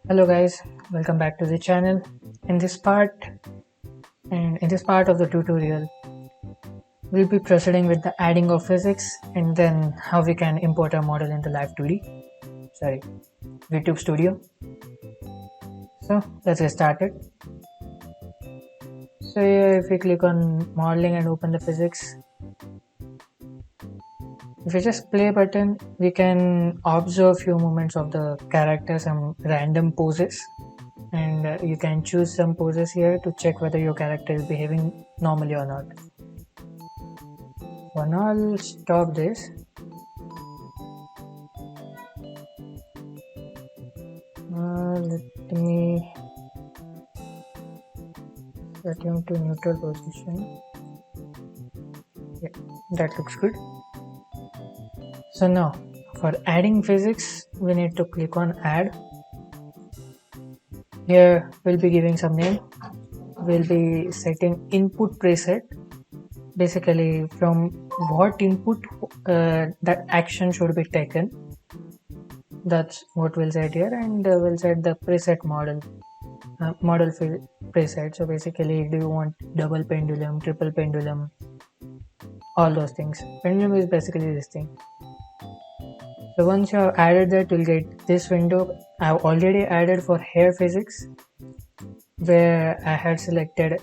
Hello guys, welcome back to the channel. In this part of the tutorial, we'll be proceeding with the adding of physics and then how we can import our model into Live2D. Sorry, VTube Studio. So let's get started. So here if we click on modeling and open the physics, if you just play button, we can observe few movements of the character, some random poses, and you can choose some poses here to check whether your character is behaving normally or not. For now I'll stop this. Let me set him to neutral position. Yeah, that looks good. So now for adding physics, we need to click on add. Here we'll be giving some name. We'll be setting input preset. Basically from what input that action should be taken. That's what we'll set here, and we'll set the preset model preset. So basically, do you want double pendulum, triple pendulum, all those things. Pendulum is basically this thing. So once you have added that, you'll get this window. I've already added for hair physics, where I had selected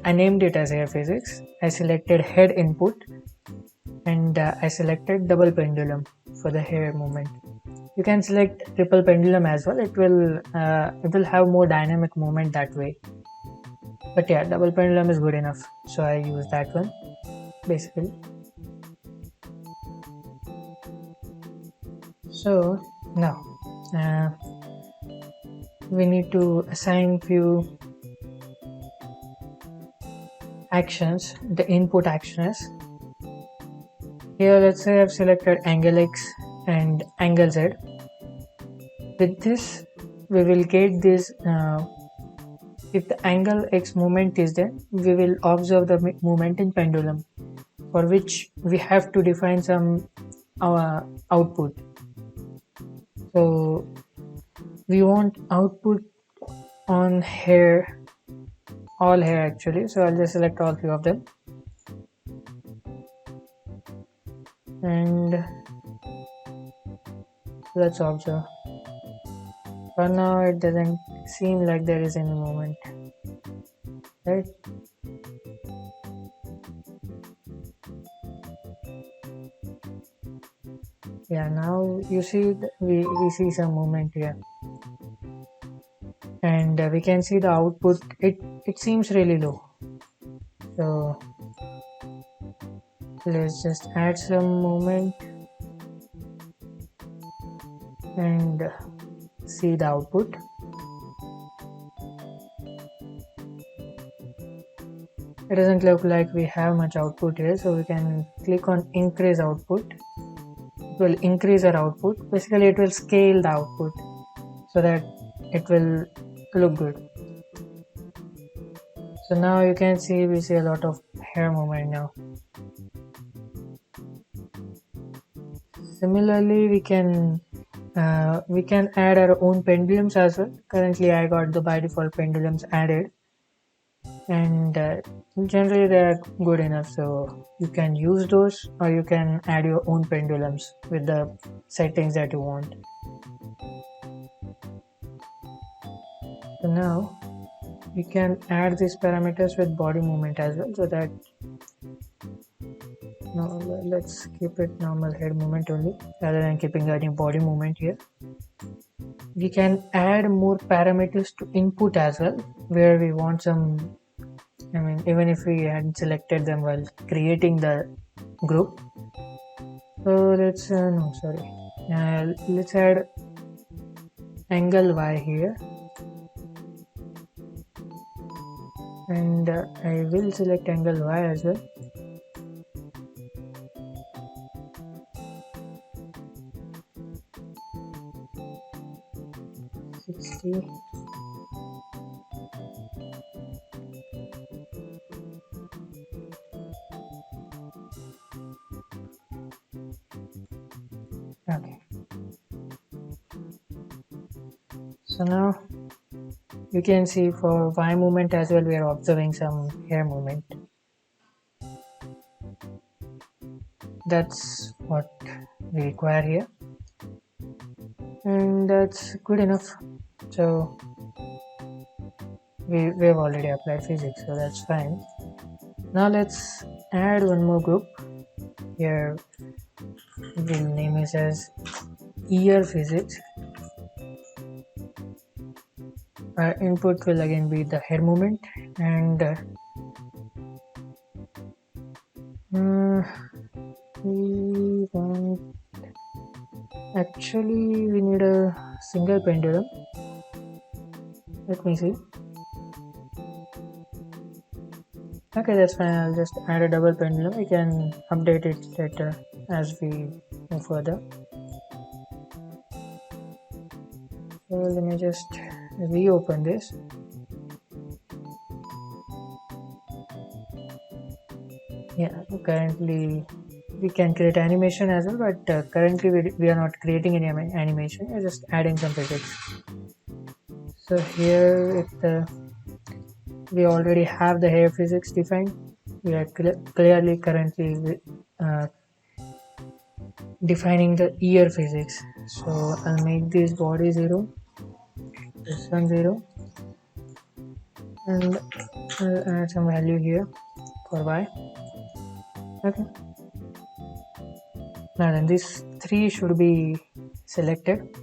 I named it as hair physics. I selected head input, and I selected double pendulum for the hair movement. You can select triple pendulum as well. It will have more dynamic movement that way. But yeah, double pendulum is good enough, so I use that one basically. So now we need to assign few actions, the input actions. Here let's say I've selected angle X and angle Z. With this we will get this if the angle X movement is there, we will observe the movement in pendulum, for which we have to define some output. So we want output on hair, all hair actually, so I'll just select all few of them, and let's observe. For now it doesn't seem like there is any movement, right? Yeah, now you see we see some movement here, and we can see the output. It seems really low, so let's just add some movement and see the output. It doesn't look like we have much output here, so we can click on increase output. It will increase our output. Basically it will scale the output so that it will look good. So now you can see we see a lot of hair movement now. Similarly we can add our own pendulums as well. Currently I got the by default pendulums added, and generally they are good enough, so you can use those, or you can add your own pendulums with the settings that you want. So now we can add these parameters with body movement as well, so that now let's keep it normal head movement only rather than keeping any body movement here. We can add more parameters to input as well, where we want some, even if we had selected them while creating the group. So let's let's add angle Y here, and I will select angle Y as well. Okay. So So now you can see for Y movement as well, we are observing some hair movement. That's what we require here, and that's good enough. So we've already applied physics, so that's fine. Now let's add one more group. Here we'll name it as ear physics. Our input will again be the hair movement, and we need a single pendulum. Let me see. Okay, that's fine. I'll just add a double pendulum. We can update it later as we move further. So let me just reopen this. Yeah, currently we can create animation as well, but currently we are not creating any animation. We're just adding some physics. So here we already have the hair physics defined. We are clearly currently defining the ear physics. So I'll make this body 0, this one 0, and I'll add some value here for Y. Okay. Now then, these 3 should be selected.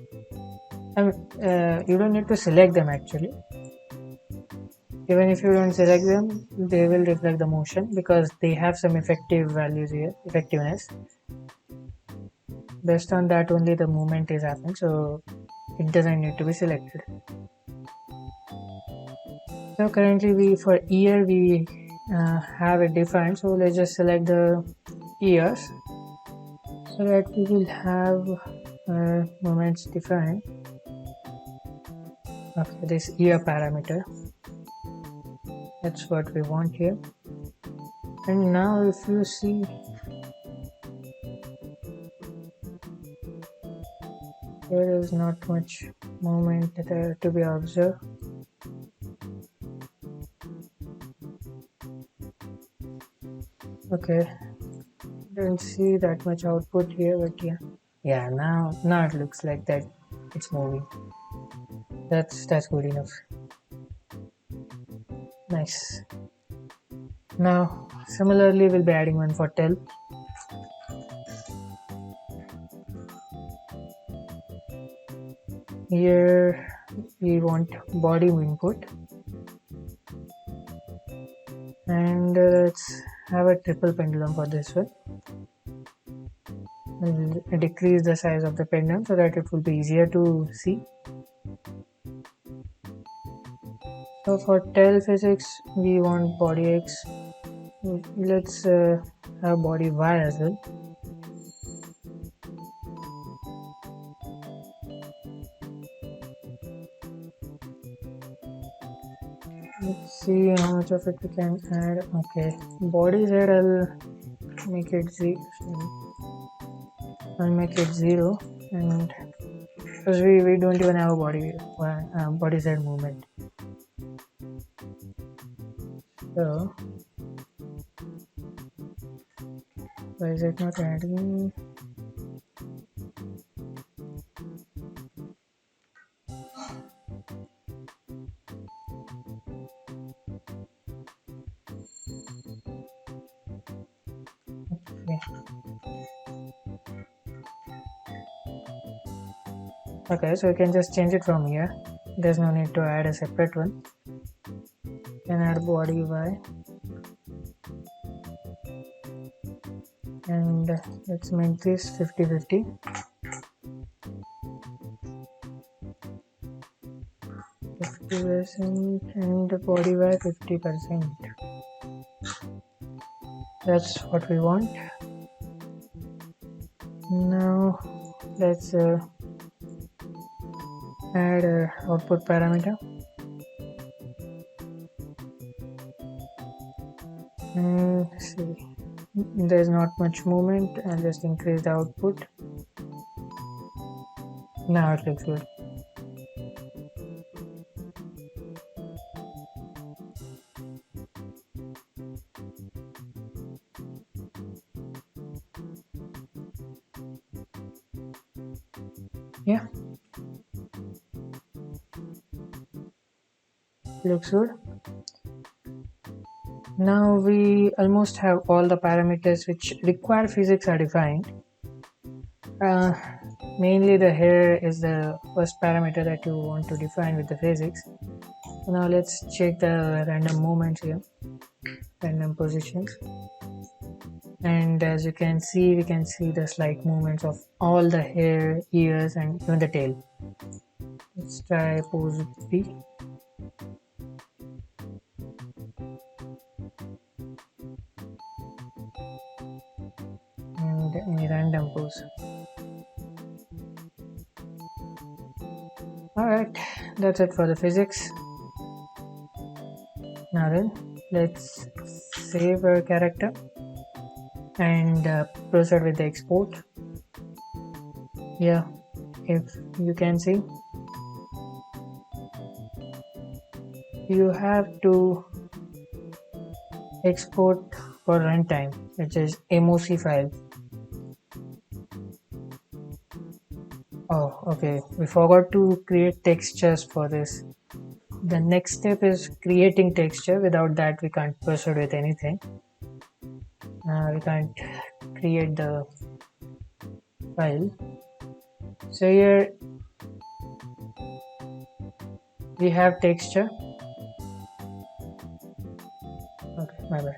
You don't need to select them actually. Even if you don't select them, they will reflect the motion because they have some effective values here, effectiveness. Based on that only the movement is happening, so it doesn't need to be selected. So currently for ear we have it defined, so let's just select the ears so that we will have moments defined. Okay, this ear parameter, that's what we want here. And now if you see, there is not much movement to be observed. Okay, don't see that much output here, but yeah, now it looks like that it's moving. That's good enough. Nice. Now similarly we'll be adding one for tail. Here we want body input, and let's have a triple pendulum for this one. We'll decrease the size of the pendulum so that it will be easier to see. So for tail physics we want body X. Let's have body Y as well. Let's see how much of it we can add. Okay, body Z, I'll make it 0, and because we don't even have a body Z movement. So why is it not adding? Okay, so you can just change it from here. There's no need to add a separate one. You can add body Y, and let's make this 50-50. 50% and the body Y 50%. That's what we want. Now let's add a output parameter, and see, there's not much movement. I'll just increase the output. Now it looks good. Yeah, looks good. Now we almost have all the parameters which require physics are defined. Uh, Mainly the hair is the first parameter that you want to define with the physics. Now let's check the random movements here, random positions. And as you can see, we can see the slight movements of all the hair, ears, and even the tail. Let's try pose B. And any random pose. Alright, that's it for the physics. Now then, let's save our character and proceed with the export. Yeah, if you can see, you have to export for runtime, which is MOC file. Oh, okay, we forgot to create textures for this. The next step is creating texture. Without that, we can't proceed with anything. We can't create the file. So here we have texture. Okay, my bad.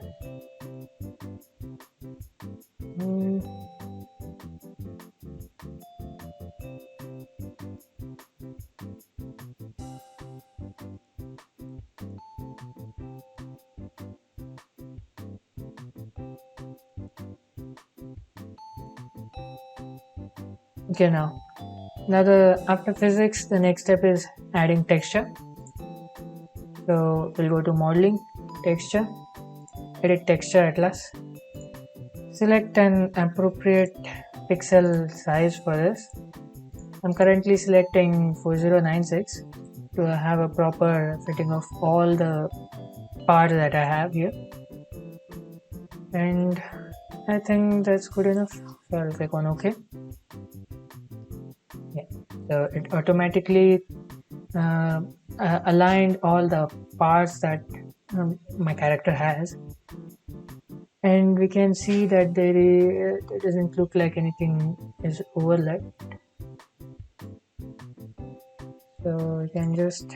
Okay, now after physics, the next step is adding texture. So we'll go to modeling, texture, edit texture atlas, select an appropriate pixel size for this. I'm currently selecting 4096 to have a proper fitting of all the parts that I have here, and I think that's good enough. So I'll click on OK. Yeah, so it automatically aligned all the parts that my character has, and we can see that it doesn't look like anything is overlapped. So we can just,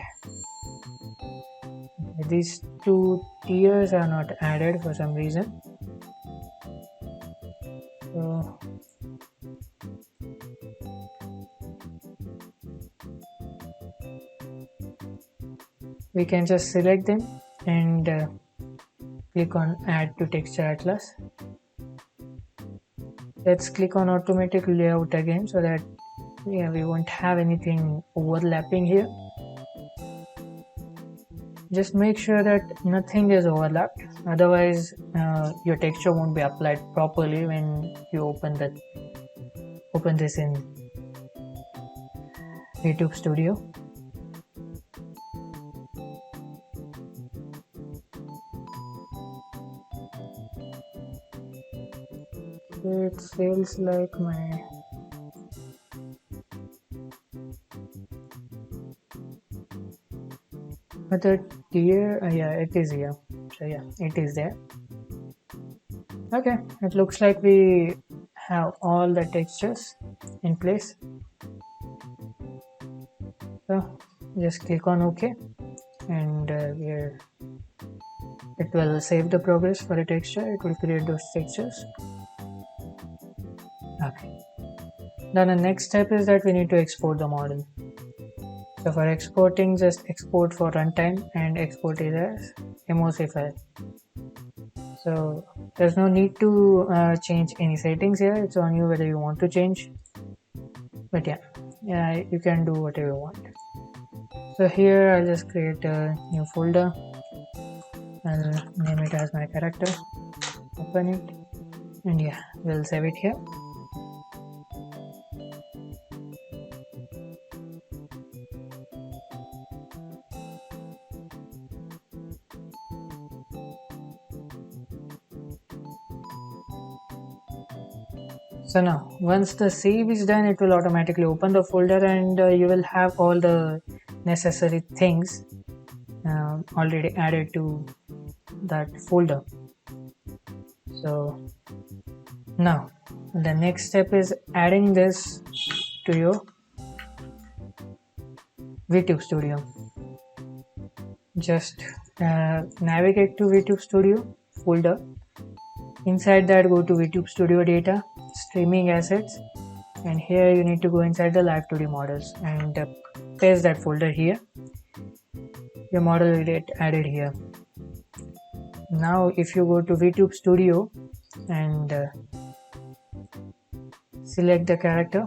these two tiers are not added for some reason. So we can just select them and click on add to texture atlas. Let's click on automatic layout again so that we won't have anything overlapping here. Just make sure that nothing is overlapped, otherwise your texture won't be applied properly when you open this in VTube Studio. It feels like my other tier. Yeah, it is here. So yeah, it is there. Okay, it looks like we have all the textures in place. So just click on OK, and it will save the progress for the texture. It will create those textures. Okay. Then the next step is that we need to export the model. So for exporting, just export for runtime and export it as MOC file. So there's no need to change any settings here. It's on you whether you want to change. But yeah, you can do whatever you want. So here I'll just create a new folder. I'll name it as my character. Open it, and yeah, we'll save it here. So now once the save is done, it will automatically open the folder, and you will have all the necessary things already added to that folder. So now the next step is adding this to your VTube Studio. Just navigate to VTube Studio folder. Inside that, go to VTube Studio data, streaming assets, and here you need to go inside the Live2D models and paste that folder here. Your model will get added here. Now if you go to VTube Studio and select the character,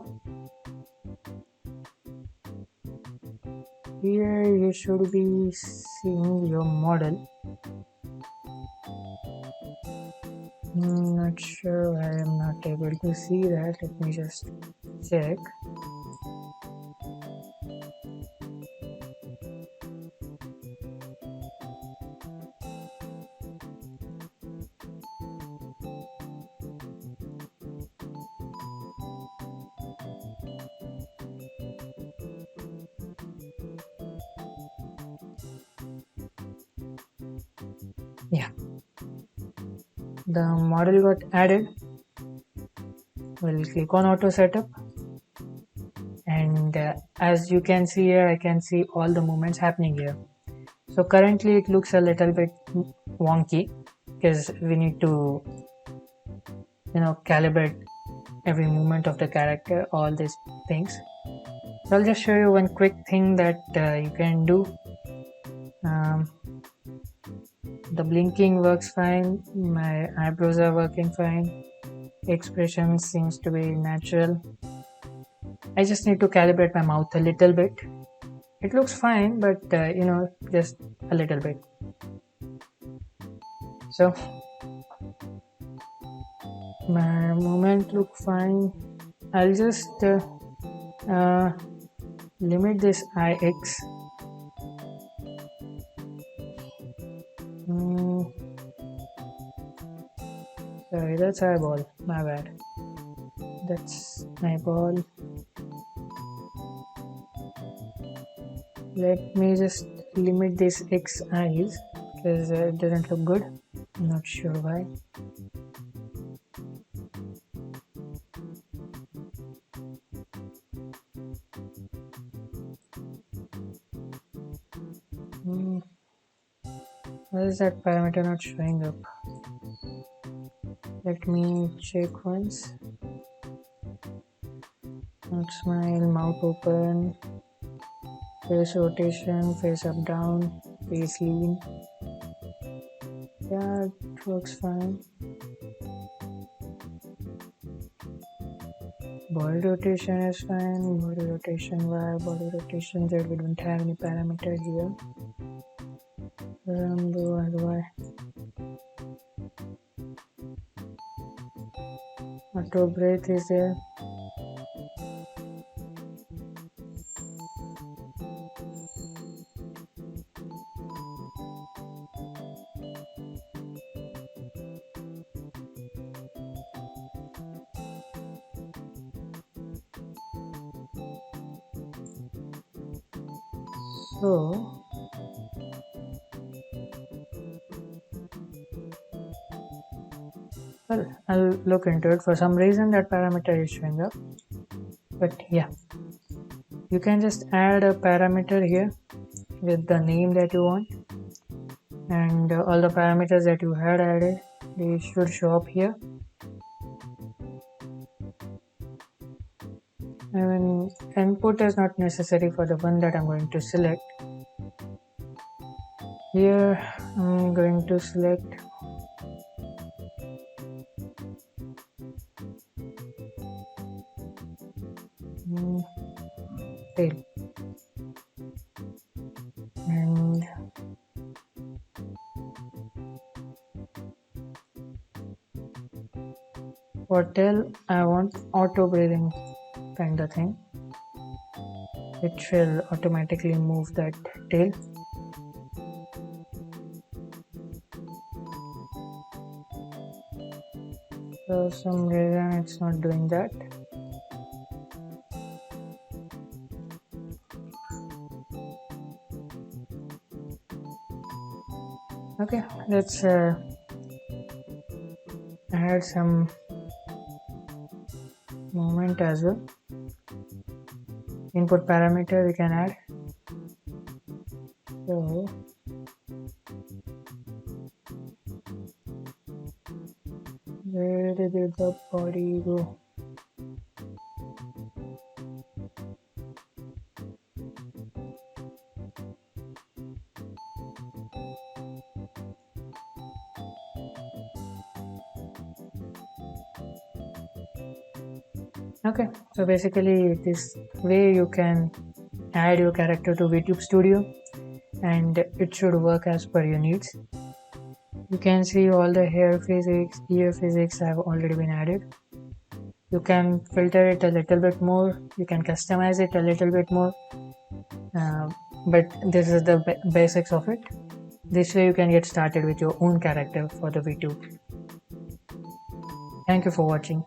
here you should be seeing your model. Not sure why I am not able to see that. Let me just check. Yeah, the model got added. We'll click on auto setup, and as you can see here, I can see all the movements happening here. So currently it looks a little bit wonky because we need to calibrate every movement of the character, all these things. So I'll just show you one quick thing that you can do. The blinking works fine, my eyebrows are working fine, expression seems to be natural. I just need to calibrate my mouth a little bit. It looks fine, but just a little bit. So my movement look fine. I'll just limit this IX. Sorry, that's eyeball, my bad. That's eyeball. Let me just limit this X eyes because it doesn't look good. I'm not sure why. Why is that parameter not showing up? Let me check once. Not smile, mouth open, face rotation, face up down, face lean. Yeah, it works fine. Body rotation is fine. Body rotation Y, body rotation Z. We don't have any parameters here. Y. Auto breath is there. So well, I'll look into it. For some reason that parameter is showing up, but yeah, you can just add a parameter here with the name that you want, and all the parameters that you had added, they should show up here. I mean, input is not necessary for the one that I'm going to select. Here I'm going to select tail, and for tail I want auto breathing kind of thing. It will automatically move that tail. For some reason it's not doing that. Okay, let's add some movement as well. Input parameter we can add. So where did the body go? Okay, so basically this way you can add your character to VTube Studio and it should work as per your needs. You can see all the hair physics, ear physics have already been added. You can filter it a little bit more, you can customize it a little bit more, but this is the basics of it. This way you can get started with your own character for the VTube. Thank you for watching.